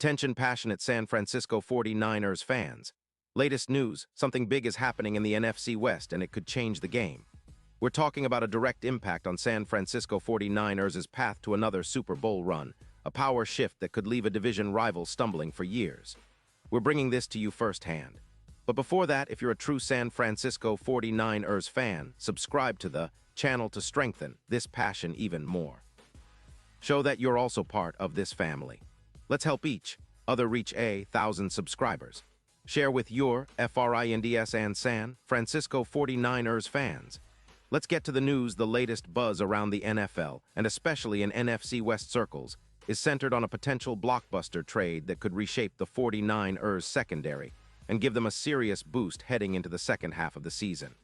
Attention passionate San Francisco 49ers fans. Latest news, something big is happening in the NFC West and it could change the game. We're talking about a direct impact on San Francisco 49ers' path to another Super Bowl run, a power shift that could leave a division rival stumbling for years. We're bringing this to you firsthand. But before that, if you're a true San Francisco 49ers fan, subscribe to the channel to strengthen this passion even more. Show that you're also part of this family. Let's help each other reach 1,000 subscribers. Share with your FRINDS and San Francisco 49ers fans. Let's get to the news. The latest buzz around the NFL, and especially in NFC West circles, is centered on a potential blockbuster trade that could reshape the 49ers secondary and give them a serious boost heading into the second half of the season.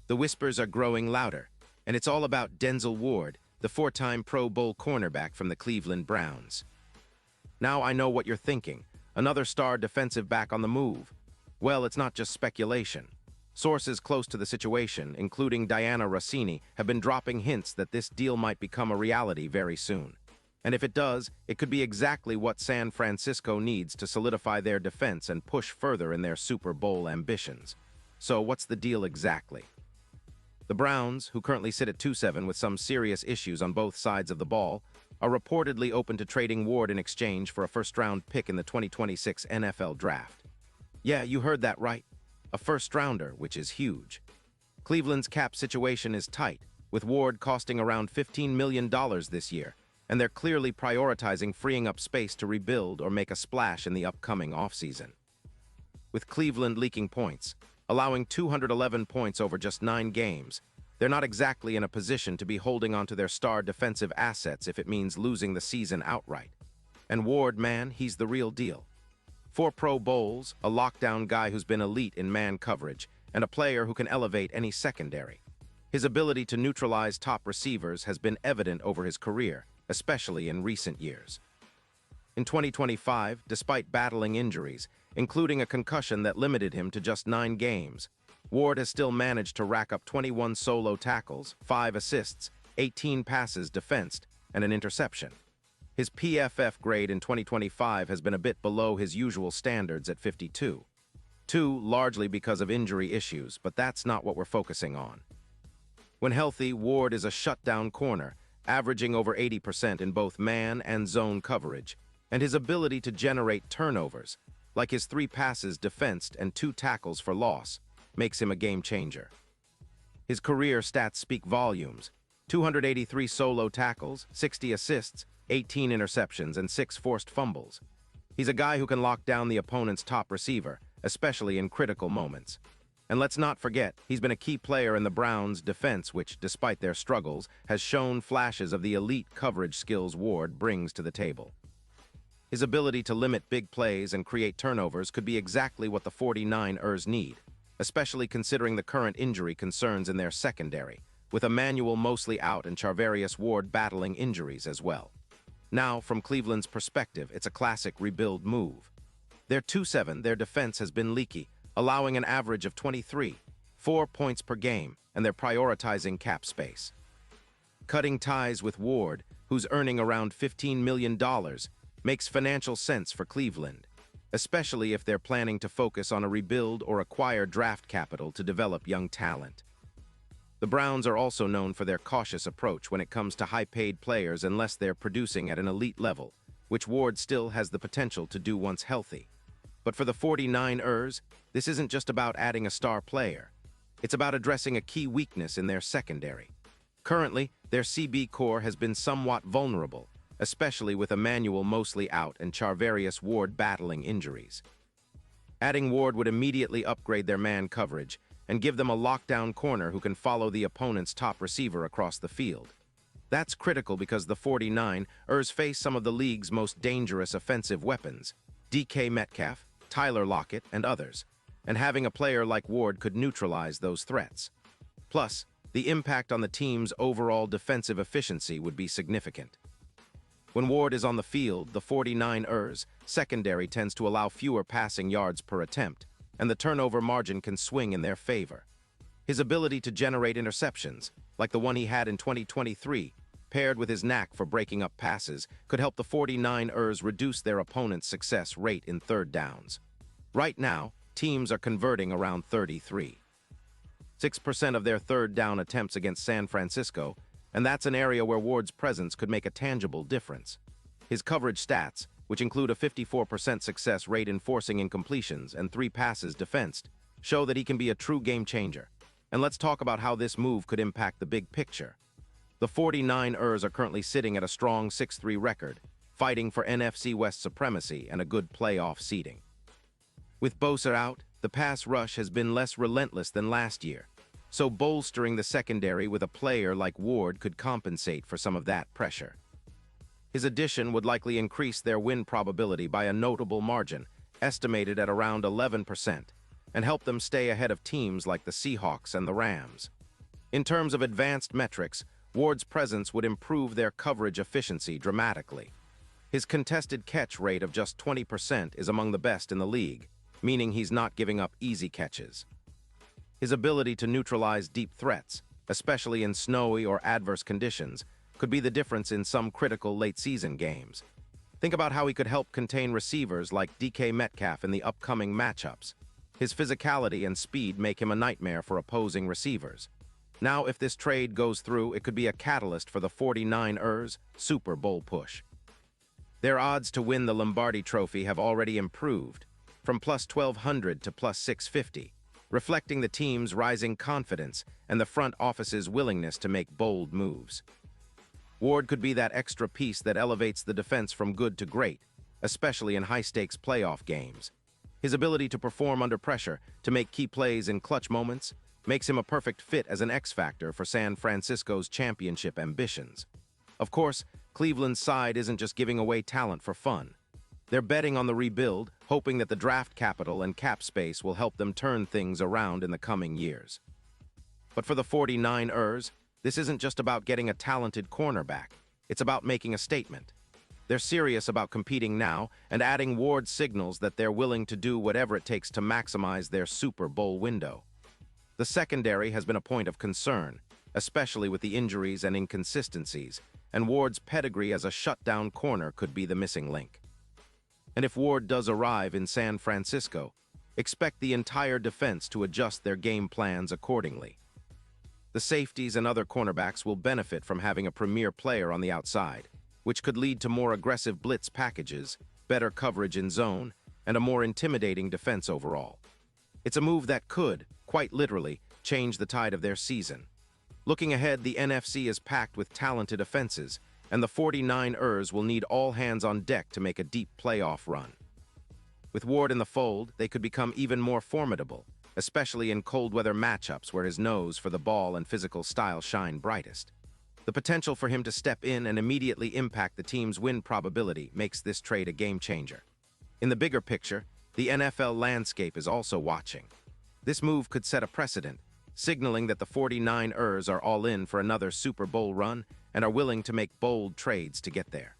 The whispers are growing louder, and it's all about Denzel Ward, the four-time Pro Bowl cornerback from the Cleveland Browns. Now I know what you're thinking. Another star defensive back on the move. Well, it's not just speculation. Sources close to the situation, including Diana Rossini, have been dropping hints that this deal might become a reality very soon. And if it does, it could be exactly what San Francisco needs to solidify their defense and push further in their Super Bowl ambitions. So what's the deal exactly? The Browns, who currently sit at 2-7 with some serious issues on both sides of the ball, are reportedly open to trading Ward in exchange for a first-round pick in the 2026 NFL Draft. Yeah, you heard that right. A first-rounder, which is huge. Cleveland's cap situation is tight, with Ward costing around $15 million this year, and they're clearly prioritizing freeing up space to rebuild or make a splash in the upcoming offseason. With Cleveland leaking points, allowing 211 points over just 9 games, they're not exactly in a position to be holding onto their star defensive assets if it means losing the season outright. And Ward, man, he's the real deal. 4 Pro Bowls, a lockdown guy who's been elite in man coverage, and a player who can elevate any secondary. His ability to neutralize top receivers has been evident over his career, especially in recent years. In 2025, despite battling injuries, including a concussion that limited him to just 9 games, Ward has still managed to rack up 21 solo tackles, 5 assists, 18 passes defensed, and an interception. His PFF grade in 2025 has been a bit below his usual standards at 52. Largely because of injury issues, but that's not what we're focusing on. When healthy, Ward is a shutdown corner, averaging over 80% in both man and zone coverage, and his ability to generate turnovers, like his 3 passes defensed and 2 tackles for loss, makes him a game changer. His career stats speak volumes: 283 solo tackles, 60 assists, 18 interceptions, and 6 forced fumbles. He's a guy who can lock down the opponent's top receiver, especially in critical moments. And let's not forget, he's been a key player in the Browns' defense, which, despite their struggles, has shown flashes of the elite coverage skills Ward brings to the table. His ability to limit big plays and create turnovers could be exactly what the 49ers need, especially considering the current injury concerns in their secondary, with Emmanuel mostly out and Charvarius Ward battling injuries as well. Now, from Cleveland's perspective, it's a classic rebuild move. They're 2-7, their defense has been leaky, allowing an average of 4 points per game, and they're prioritizing cap space. Cutting ties with Ward, who's earning around $15 million, makes financial sense for Cleveland, especially if they're planning to focus on a rebuild or acquire draft capital to develop young talent. The Browns are also known for their cautious approach when it comes to high-paid players unless they're producing at an elite level, which Ward still has the potential to do once healthy. But for the 49ers, this isn't just about adding a star player. It's about addressing a key weakness in their secondary. Currently, their CB core has been somewhat vulnerable, especially with Emmanuel mostly out and Charvarius Ward battling injuries. Adding Ward would immediately upgrade their man coverage and give them a lockdown corner who can follow the opponent's top receiver across the field. That's critical because the 49ers face some of the league's most dangerous offensive weapons: DK Metcalf, Tyler Lockett, and others, and having a player like Ward could neutralize those threats. Plus, the impact on the team's overall defensive efficiency would be significant. When Ward is on the field, the 49ers' secondary tends to allow fewer passing yards per attempt, and the turnover margin can swing in their favor. His ability to generate interceptions, like the one he had in 2023, paired with his knack for breaking up passes, could help the 49ers reduce their opponent's success rate in third downs. Right now, teams are converting around 33.6% of their third down attempts against San Francisco, and that's an area where Ward's presence could make a tangible difference. His coverage stats, which include a 54% success rate in forcing incompletions and 3 passes defensed, show that he can be a true game changer. And let's talk about how this move could impact the big picture. The 49ers are currently sitting at a strong 6-3 record, fighting for NFC West supremacy and a good playoff seeding. With Bosa out, the pass rush has been less relentless than last year, so bolstering the secondary with a player like Ward could compensate for some of that pressure. His addition would likely increase their win probability by a notable margin, estimated at around 11%, and help them stay ahead of teams like the Seahawks and the Rams. In terms of advanced metrics, Ward's presence would improve their coverage efficiency dramatically. His contested catch rate of just 20% is among the best in the league, meaning he's not giving up easy catches. His ability to neutralize deep threats, especially in snowy or adverse conditions, could be the difference in some critical late-season games. Think about how he could help contain receivers like DK Metcalf in the upcoming matchups. His physicality and speed make him a nightmare for opposing receivers. Now, if this trade goes through, it could be a catalyst for the 49ers' Super Bowl push. Their odds to win the Lombardi Trophy have already improved, from plus 1,200 to plus 650, reflecting the team's rising confidence and the front office's willingness to make bold moves. Ward could be that extra piece that elevates the defense from good to great, especially in high-stakes playoff games. His ability to perform under pressure, to make key plays in clutch moments, makes him a perfect fit as an X-factor for San Francisco's championship ambitions. Of course, Cleveland's side isn't just giving away talent for fun. They're betting on the rebuild, hoping that the draft capital and cap space will help them turn things around in the coming years. But for the 49ers, this isn't just about getting a talented cornerback. It's about making a statement. They're serious about competing now, and adding Ward signals that they're willing to do whatever it takes to maximize their Super Bowl window. The secondary has been a point of concern, especially with the injuries and inconsistencies, and Ward's pedigree as a shutdown corner could be the missing link. And if Ward does arrive in San Francisco, expect the entire defense to adjust their game plans accordingly. The safeties and other cornerbacks will benefit from having a premier player on the outside, which could lead to more aggressive blitz packages, better coverage in zone, and a more intimidating defense overall. It's a move that could, quite literally, change the tide of their season. Looking ahead, the NFC is packed with talented offenses, and the 49ers will need all hands on deck to make a deep playoff run. With Ward in the fold, they could become even more formidable, especially in cold-weather matchups where his nose for the ball and physical style shine brightest. The potential for him to step in and immediately impact the team's win probability makes this trade a game-changer. In the bigger picture, the NFL landscape is also watching. This move could set a precedent, signaling that the 49ers are all in for another Super Bowl run and are willing to make bold trades to get there.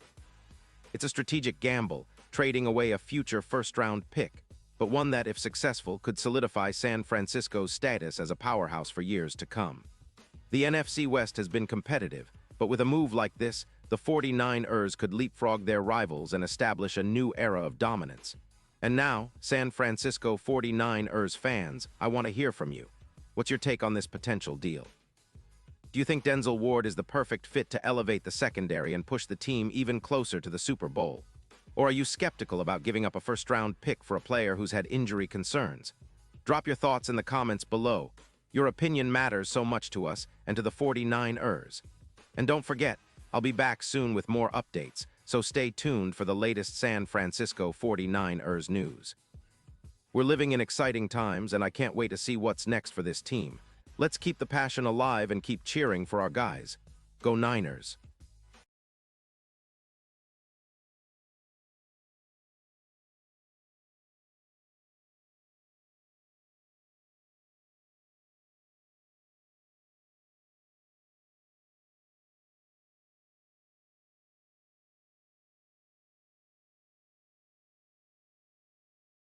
It's a strategic gamble, trading away a future first-round pick, but one that, if successful, could solidify San Francisco's status as a powerhouse for years to come. The NFC West has been competitive, but with a move like this, the 49ers could leapfrog their rivals and establish a new era of dominance. And now, San Francisco 49ers fans, I want to hear from you. What's your take on this potential deal? Do you think Denzel Ward is the perfect fit to elevate the secondary and push the team even closer to the Super Bowl? Or are you skeptical about giving up a first-round pick for a player who's had injury concerns? Drop your thoughts in the comments below. Your opinion matters so much to us and to the 49ers. And don't forget, I'll be back soon with more updates, so stay tuned for the latest San Francisco 49ers news. We're living in exciting times, and I can't wait to see what's next for this team. Let's keep the passion alive and keep cheering for our guys. Go Niners!